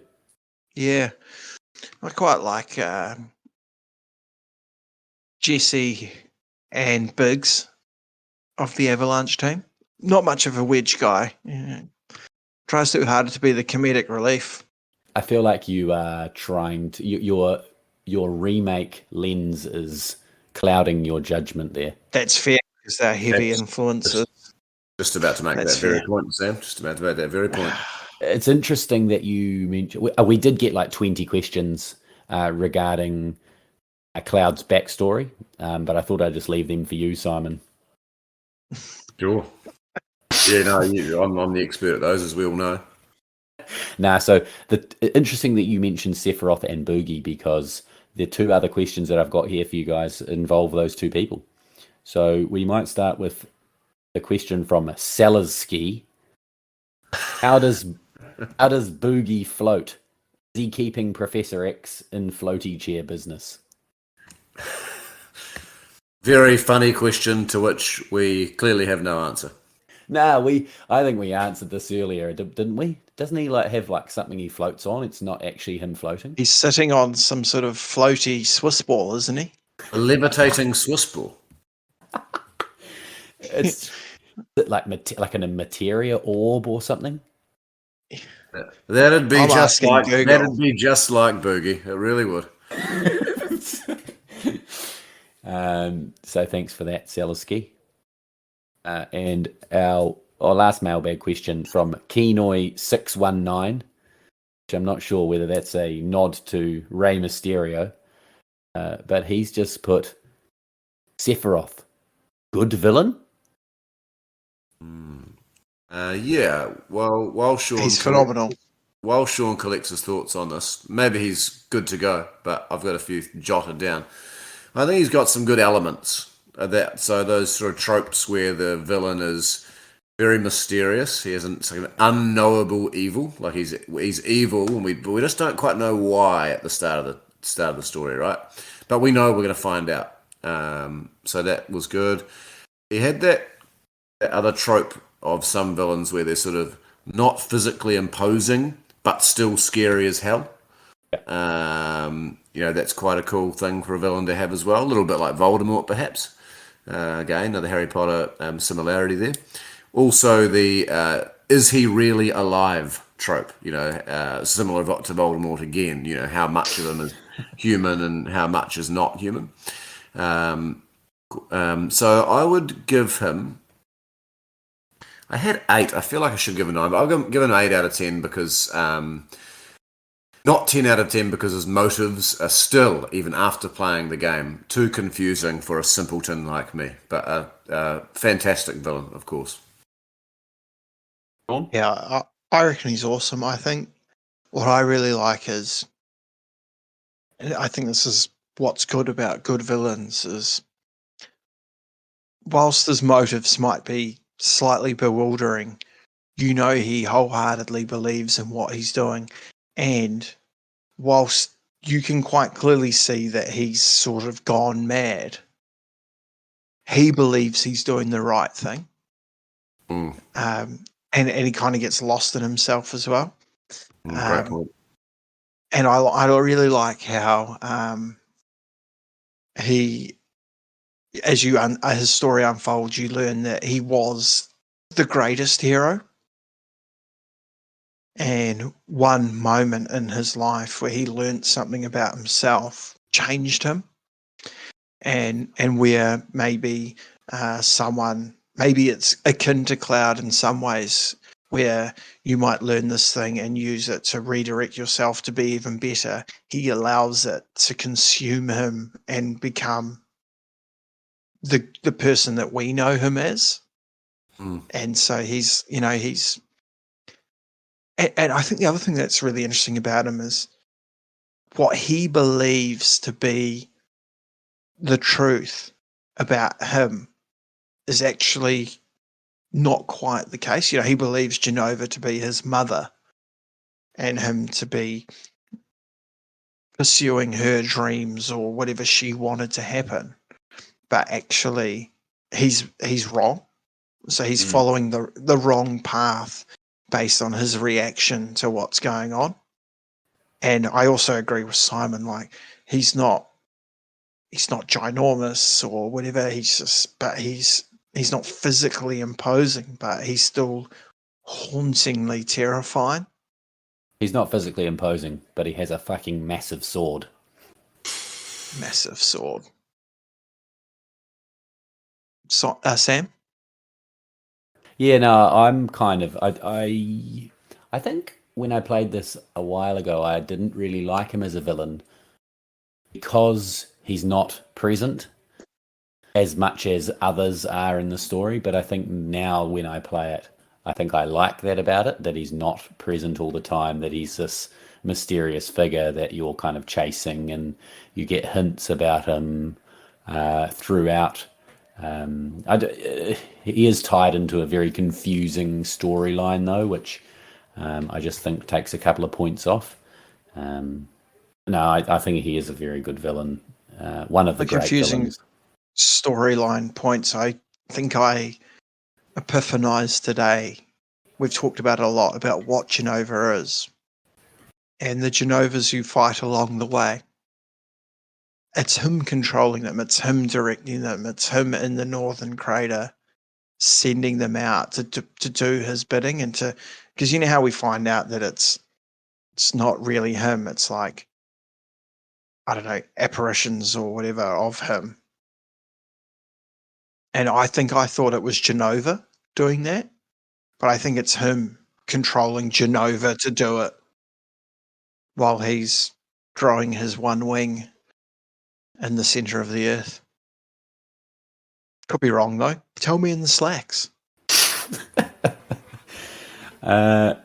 Yeah. I quite like Jesse and Biggs of the Avalanche team. Not much of a wedge guy. Yeah. Tries too hard to be the comedic relief. I feel like you are trying to... Your remake lens is clouding your judgment there. That's fair, because they're heavy influences. Just about to make that very point, Sam. Just about to make that very point. It's interesting that you mentioned... We did get like 20 questions regarding Cloud's backstory, but I thought I'd just leave them for you, Simon. Sure. Yeah, no, I'm the expert at those, as we all know. So interesting that you mentioned Sephiroth and Bugey, because the two other questions that I've got here for you guys involve those two people. So we might start with a question from Sellersky. How does Bugey float? Is he keeping Professor X in floaty chair business? Very funny question to which we clearly have no answer. I think we answered this earlier, didn't we? Doesn't he have something he floats on? It's not actually him floating. He's sitting on some sort of floaty Swiss ball, isn't he? A levitating Swiss ball. It's like in a materia orb or something. That'd be just like Bugey. It really would. So thanks for that, Sellersky. And our last mailbag question from Kenoi619, which I'm not sure whether that's a nod to Rey Mysterio, but he's just put Sephiroth, good villain? Yeah, well, Sean... He's phenomenal. while Sean collects his thoughts on this, maybe he's good to go, but I've got a few jotted down. I think he's got some good elements of that. So those sort of tropes where the villain is very mysterious. He isn't like an unknowable evil. Like he's evil, and we just don't quite know why at the start of the story, right? But we know we're going to find out. So that was good. He had that other trope of some villains where they're sort of not physically imposing, but still scary as hell. That's quite a cool thing for a villain to have as well. A little bit like Voldemort, perhaps. Again, another Harry Potter similarity there. Also, the is he really alive trope, similar to Voldemort again, how much of him is human and how much is not human. So I would give him, I had 8. I feel like I should give a 9, but I'll give an 8 out of 10 because, not 10 out of 10 because his motives are still, even after playing the game, too confusing for a simpleton like me. But a fantastic villain, of course. Yeah, I reckon he's awesome. I think what I really like is, and I think this is what's good about good villains, is whilst his motives might be slightly bewildering, he wholeheartedly believes in what he's doing. And whilst you can quite clearly see that he's sort of gone mad, he believes he's doing the right thing. And he kind of gets lost in himself as well. Great point. And I really like how he, as his story unfolds, you learn that he was the greatest hero. And one moment in his life where he learned something about himself changed him. And where maybe maybe it's akin to Cloud in some ways, where you might learn this thing and use it to redirect yourself to be even better. He allows it to consume him and become the person that we know him as. And so he's and I think the other thing that's really interesting about him is what he believes to be the truth about him is actually not quite the case. He believes Genova to be his mother and him to be pursuing her dreams or whatever she wanted to happen. But actually, he's wrong. So he's following the wrong path based on his reaction to what's going on. And I also agree with Simon, like he's not ginormous or whatever. He's not physically imposing, but he's still hauntingly terrifying. He's not physically imposing, but he has a fucking massive sword. Massive sword. So, Sam? Yeah, no, I'm kind of I think when I played this a while ago, I didn't really like him as a villain because he's not present as much as others are in the story. But I think now when I play it, I think I like that about it, that he's not present all the time, that he's this mysterious figure that you're kind of chasing, and you get hints about him throughout. He is tied into a very confusing storyline, though, which I just think takes a couple of points off. I think he is a very good villain. One of the great villains. Storyline points. I think I epiphanized today. We've talked about it a lot about what Genova is, and the Genovas you fight along the way. It's him controlling them. It's him directing them. It's him in the Northern Crater sending them out to do his bidding, and because you know how we find out that it's not really him. It's like, I don't know, apparitions or whatever of him. And I thought it was Genova doing that, but I think it's him controlling Genova to do it while he's growing his one wing in the center of the earth. Could be wrong, though. Tell me in the slacks. Now,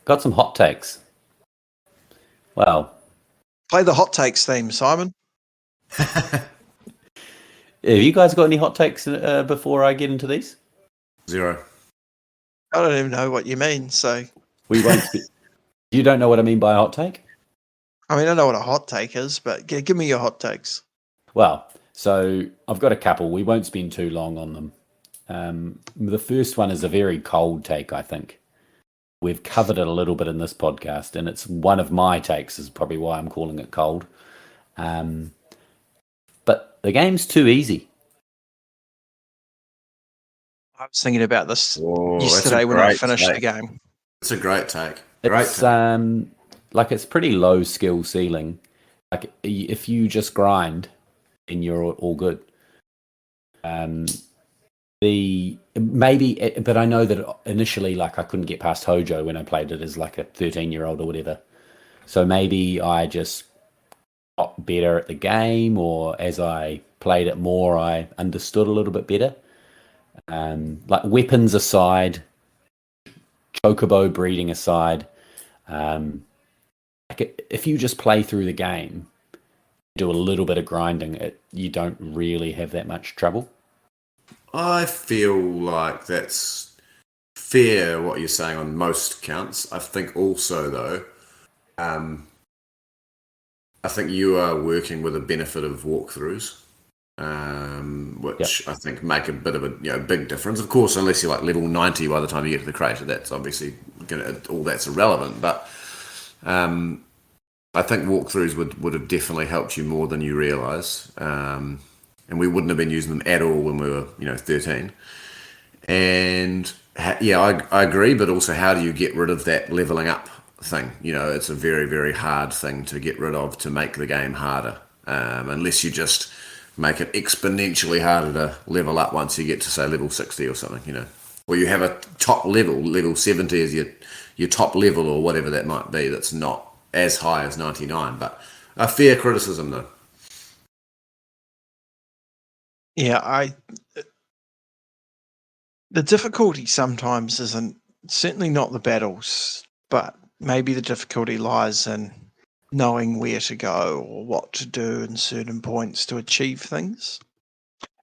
Got some hot takes. Well, play the hot takes theme, Simon. Have you guys got any hot takes before I get into these? Zero. I don't even know what you mean. So we won't. You don't know what I mean by a hot take? I mean, I know what a hot take is, but give me your hot takes. Well, so I've got a couple. We won't spend too long on them. The first one is a very cold take, I think. We've covered it a little bit in this podcast, and it's one of my takes, is probably why I'm calling it cold. But the game's too easy. I was thinking about this yesterday when I finished the game. It's a great take. It's it's pretty low skill ceiling. Like if you just grind, then you're all good. But I know that initially, like, I couldn't get past Hojo when I played it as like a 13-year-old or whatever. So maybe I just got better at the game, or as I played it more, I understood a little bit better. Like, weapons aside, chocobo breeding aside, if you just play through the game, do a little bit of grinding, you don't really have that much trouble. I feel like that's fair, what you're saying on most counts. I think also, though, I think you are working with a benefit of walkthroughs, which I think make a bit of a big difference. Of course, unless you're like level 90 by the time you get to the crater, that's obviously all that's irrelevant. But I think walkthroughs would have definitely helped you more than you realise. And we wouldn't have been using them at all when we were 13. And I agree, but also, how do you get rid of that leveling up thing? It's a very, very hard thing to get rid of, to make the game harder, unless you just make it exponentially harder to level up once you get to, say, level 60 or something, or you have a top level 70 is your top level, or whatever that might be, that's not as high as 99, but a fair criticism, though. Yeah, the difficulty sometimes isn't, certainly not the battles, but maybe the difficulty lies in knowing where to go or what to do in certain points to achieve things.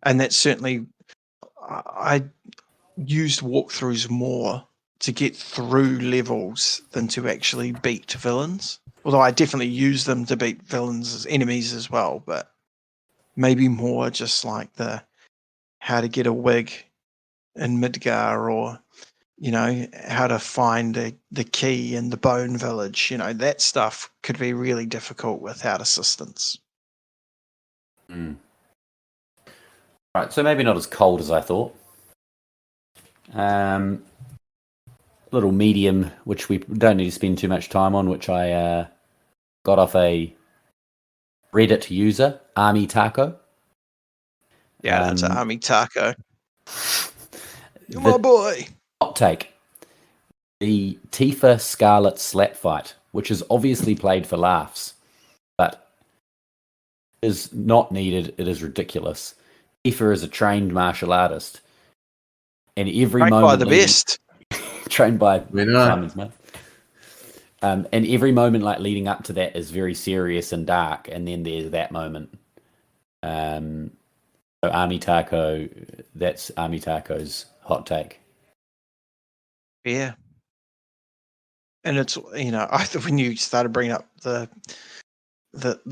And that's certainly, I used walkthroughs more to get through levels than to actually beat villains. Although I definitely use them to beat villains as enemies as well, but maybe more just like how to get a wig in Midgar, or how to find the key in the Bone Village. That stuff could be really difficult without assistance. Right, so maybe not as cold as I thought. Little medium, which we don't need to spend too much time on, which I got off a Reddit user, Army Taco. Yeah, that's an Army Taco. My boy. Hot take. The Tifa Scarlet slap fight, which is obviously played for laughs, but is not needed. It is ridiculous. Tifa is a trained martial artist, and every moment by the best. Trained by Simon's mate. And every moment leading up to that is very serious and dark, and then there's that moment. So Army Taco, that's Army Taco's hot take. Yeah. And it's, I thought when you started bringing up the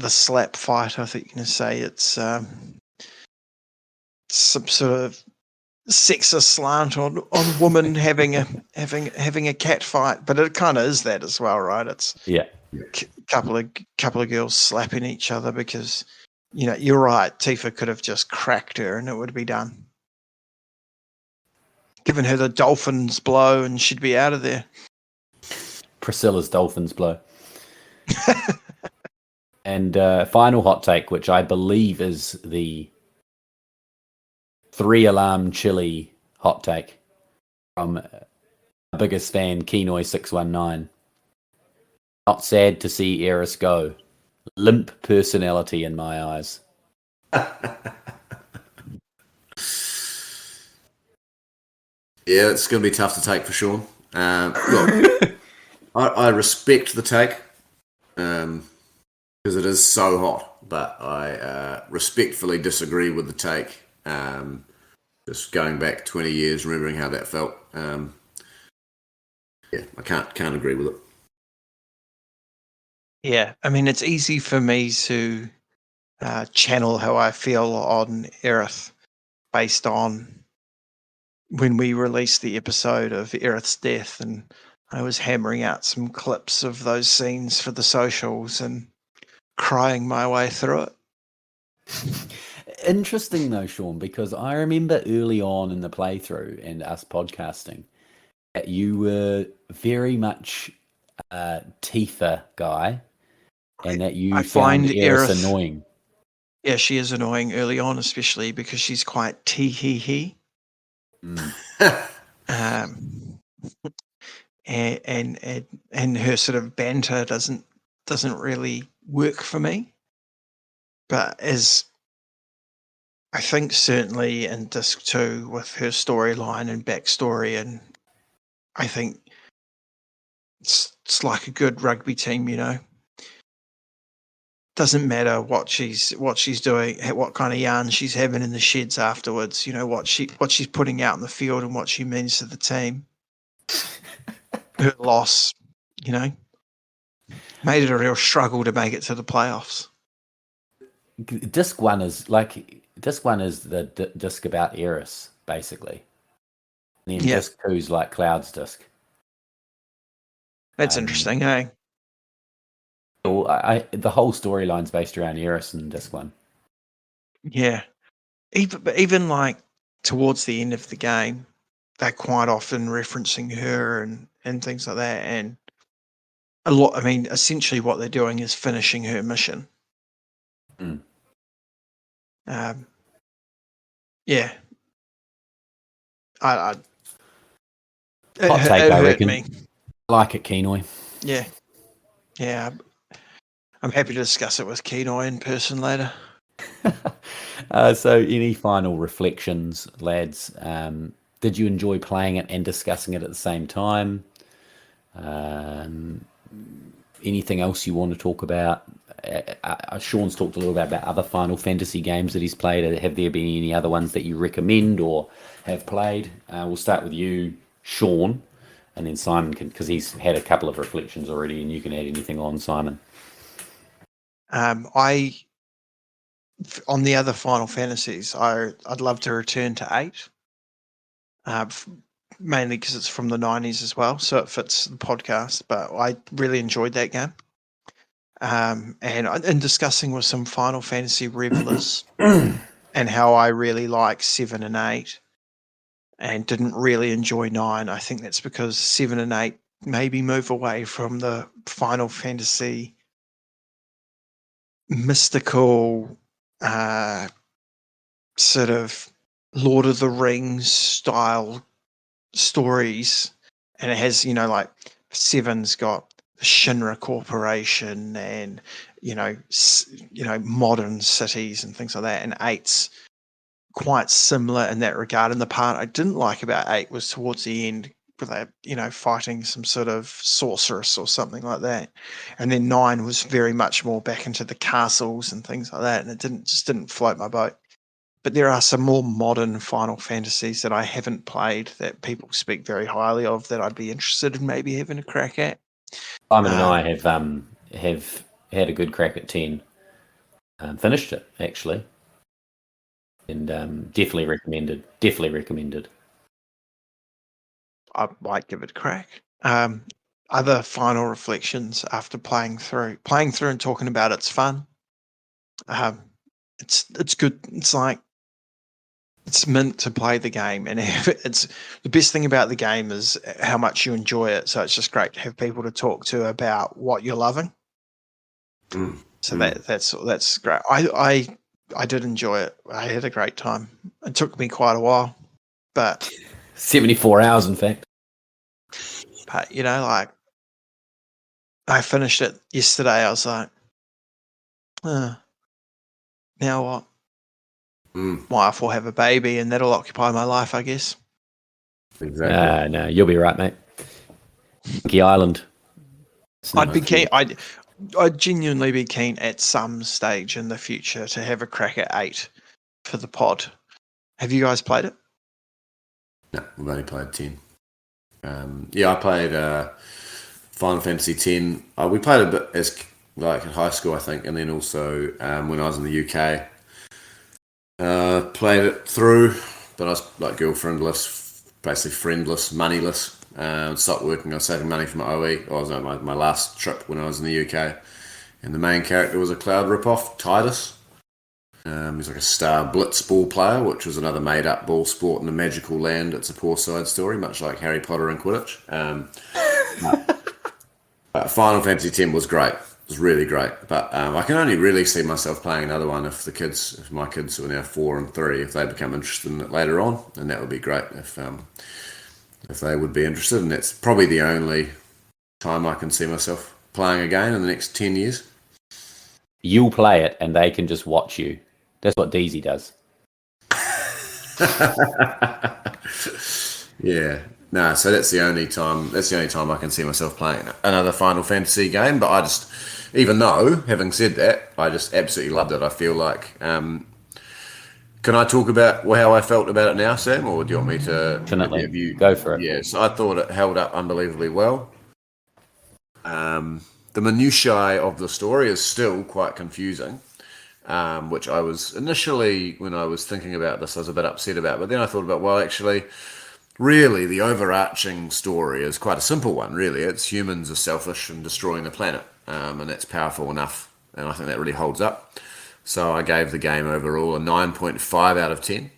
slap fight, I think you're going to say it's some sort of sexist slant on women having a cat fight, but it kind of is that as well, right? It's couple of girls slapping each other because you're right. Tifa could have just cracked her and it would be done. Given her the dolphin's blow and she'd be out of there. Priscilla's dolphin's blow. And final hot take, which I believe is the 3-alarm chili hot take from our biggest fan, Kenoi619. Not sad to see Eris go. Limp personality in my eyes. Yeah, it's going to be tough to take for Sean. Look, I respect the take because it is so hot, but I respectfully disagree with the take. Just going back 20 years, remembering how that felt. Yeah, I can't agree with it. Yeah, I mean, it's easy for me to channel how I feel on Aerith based on when we released the episode of Aerith's death, and I was hammering out some clips of those scenes for the socials and crying my way through it. Interesting though, Sean, because I remember early on in the playthrough and us podcasting that you were very much a Tifa guy, and that you I found find Eris Aerith annoying. Yeah, she is annoying early on, especially because she's quite tee-hee-hee. Um, and her sort of banter doesn't really work for me. But as I think certainly in Disc 2 with her storyline and backstory, and I think it's like a good rugby team, you know. Doesn't matter what she's doing, what kind of yarn she's having in the sheds afterwards. You know what she's putting out in the field and what she means to the team. Her loss, you know, made it a real struggle to make it to the playoffs. Disc 1 is the disc about Eris, basically. And then Disc 2 is like Cloud's disc. That's interesting, eh? Well, the whole storyline's based around Eris in Disc 1. Yeah. Even like towards the end of the game, they're quite often referencing her and things like that. And a lot, I mean, essentially what they're doing is finishing her mission. Yeah. Hot take, I reckon. Me. I like it, Kenoi. Yeah. Yeah. I'm happy to discuss it with Kenoi in person later. So any final reflections, lads? Did you enjoy playing it and discussing it at the same time? Anything else you want to talk about? Sean's talked a little bit about other Final Fantasy games that he's played. Have there been any other ones that you recommend or have played? We'll start with you, Sean, and then Simon can, because he's had a couple of reflections already, and you can add anything on, Simon. On the other Final Fantasies, I'd love to return to 8, mainly because it's from the 90s as well, so it fits the podcast. But I really enjoyed that game. And in discussing with some Final Fantasy revelers and how I really like 7 and 8 and didn't really enjoy 9, I think that's because 7 and 8 maybe move away from the Final Fantasy mystical sort of Lord of the Rings style stories, and it has, you know, like 7's got the Shinra Corporation and you know modern cities and things like that, and 8's quite similar in that regard. And the part I didn't like about 8 was towards the end, where they fighting some sort of sorceress or something like that, and then 9 was very much more back into the castles and things like that, and it didn't float my boat. But there are some more modern Final Fantasies that I haven't played that people speak very highly of that I'd be interested in maybe having a crack at. Simon and I have had a good crack at 10. Finished it actually, and definitely recommended. I might give it a crack. Other final reflections after playing through and talking about it's fun. It's good. It's like it's meant to play the game, and it's the best thing about the game is how much you enjoy it. So it's just great to have people to talk to about what you're loving. So that's great. I did enjoy it. I had a great time. It took me quite a while, but 74 hours, in fact. But like I finished it yesterday. I was like, now what? My wife will have a baby, and that'll occupy my life, I guess. Exactly. No, you'll be right, mate. Monkey Island. I'd be keen. I'd genuinely be keen at some stage in the future to have a crack at 8 for the pod. Have you guys played it? No, we've only played 10. I played Final Fantasy X. We played a bit as like in high school, I think, and then also when I was in the UK. Played it through, but I was like girlfriendless, basically friendless, moneyless. Stopped working. I was saving money for my OE. I was on my last trip when I was in the UK, and the main character was a Cloud ripoff, Tidus. He's like a star blitzball player, which was another made-up ball sport in a magical land. It's a poor side story, much like Harry Potter and Quidditch. Final Fantasy X was great. It was really great. But I can only really see myself playing another one if my kids who are now 4 and 3, if they become interested in it later on, and that would be great if they would be interested. And that's probably the only time I can see myself playing again in the next 10 years. You'll play it and they can just watch you. That's what DZ does. Yeah. No, so that's the only time I can see myself playing another Final Fantasy game. But I just, even though, having said that, I just absolutely loved it. I feel like, can I talk about how I felt about it now, Sam, or do you want me to? Definitely. Go for it. Yeah, so I thought it held up unbelievably well. The minutiae of the story is still quite confusing, which I was initially, when I was thinking about this, I was a bit upset about. But then I thought about, well, actually, really, the overarching story is quite a simple one, really. It's humans are selfish and destroying the planet, and that's powerful enough, and I think that really holds up. So I gave the game overall a 9.5 out of 10,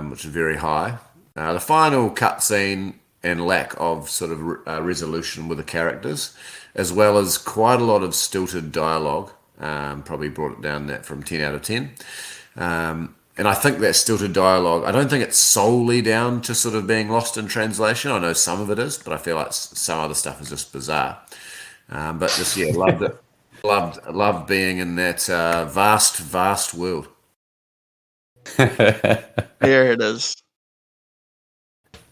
which is very high. The final cutscene and lack of sort of resolution with the characters, as well as quite a lot of stilted dialogue, probably brought it down that from 10 out of 10. And I think that stilted dialogue, I don't think it's solely down to sort of being lost in translation. I know some of it is, but I feel like some other stuff is just bizarre. But just, yeah, loved it. Loved being in that vast world. There it is.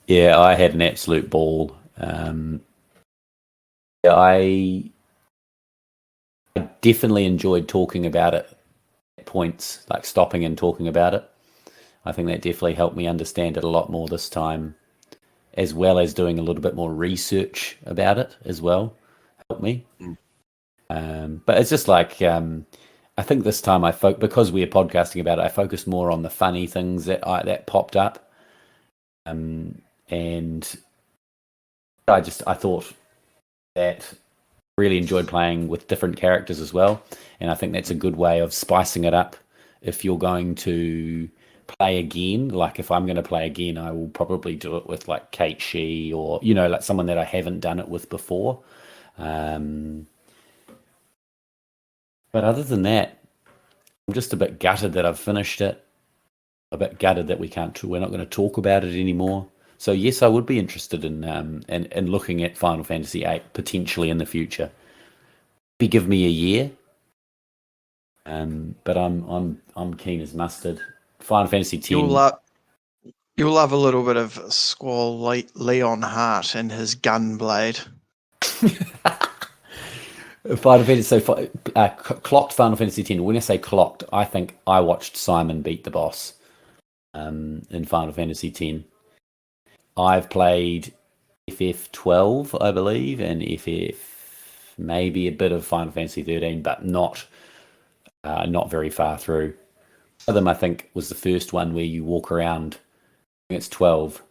Yeah, I had an absolute ball. I definitely enjoyed talking about it at points, like stopping and talking about it. I think that definitely helped me understand it a lot more this time, as well as doing a little bit more research about it as well. Helped me. But it's just like, I think this time because we're podcasting about it, I focused more on the funny things that popped up. And I thought that really enjoyed playing with different characters as well. And I think that's a good way of spicing it up. If you're going to play again, like if I'm going to play again, I will probably do it with like Kate Shee or, like someone that I haven't done it with before. But other than that, I'm just a bit gutted that I've finished it. A bit gutted that we're not going to talk about it anymore. So yes, I would be interested in looking at Final Fantasy VIII potentially in the future. Maybe give me a year. But I'm keen as mustard. Final Fantasy X. You'll love a little bit of Squall Leon Hart and his gunblade. Final Fantasy, clocked Final Fantasy X. When I say clocked, I think I watched Simon beat the boss in Final Fantasy X. I've played FF12, I believe, and FF maybe a bit of Final Fantasy 13, but not very far through. One of them, I think, was the first one where you walk around. I think it's 12,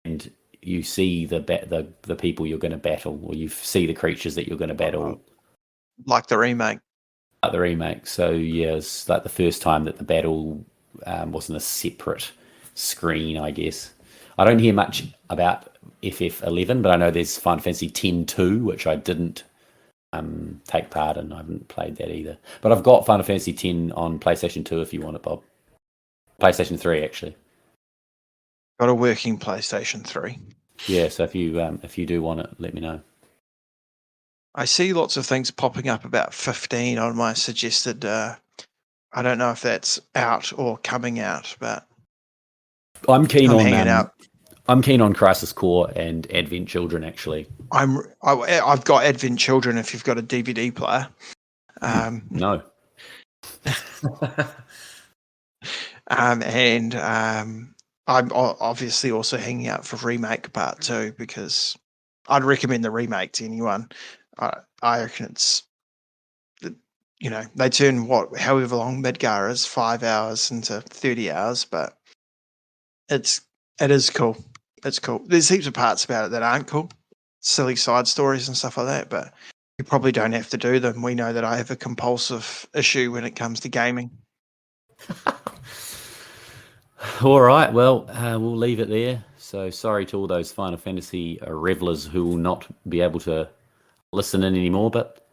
and you see the people you're going to battle, or you see the creatures that you're going to battle. Like the remake. So yeah, it's like the first time that the battle wasn't a separate screen, I guess. I don't hear much about FF11, but I know there's Final Fantasy X-2, which I didn't take part in. I haven't played that either. But I've got Final Fantasy X on PlayStation 2 if you want it, Bob. PlayStation 3, actually. Got a working PlayStation 3. Yeah, so if you do want it, let me know. I see lots of things popping up about 15 on my suggested. I don't know if that's out or coming out, but I'm keen hanging out. I'm keen on Crisis Core and Advent Children, actually. I've got Advent Children if you've got a DVD player. No. And I'm obviously also hanging out for Remake Part 2 because I'd recommend the remake to anyone. I reckon it's, they turn however long Midgar is, 5 hours into 30 hours, but it is cool. It's cool. There's heaps of parts about it that aren't cool, silly side stories and stuff like that, but you probably don't have to do them. We know that I have a compulsive issue when it comes to gaming. All right, well, we'll leave it there. So sorry to all those Final Fantasy revelers who will not be able to listen in anymore, but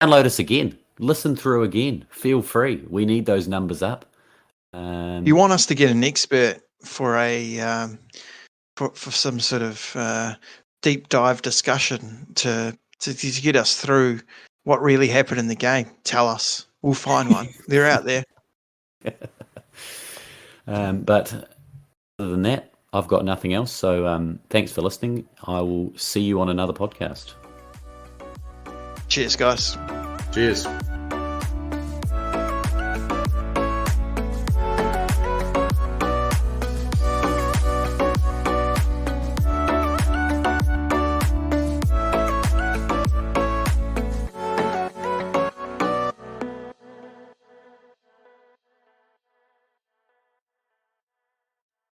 download us again. Listen through again. Feel free. We need those numbers up. You want us to get an expert for a for some sort of deep dive discussion to get us through what really happened in the game? Tell us. We'll find one. They're out there. But other than that, I've got nothing else. So thanks for listening. I will see you on another podcast. Cheers, guys. Cheers.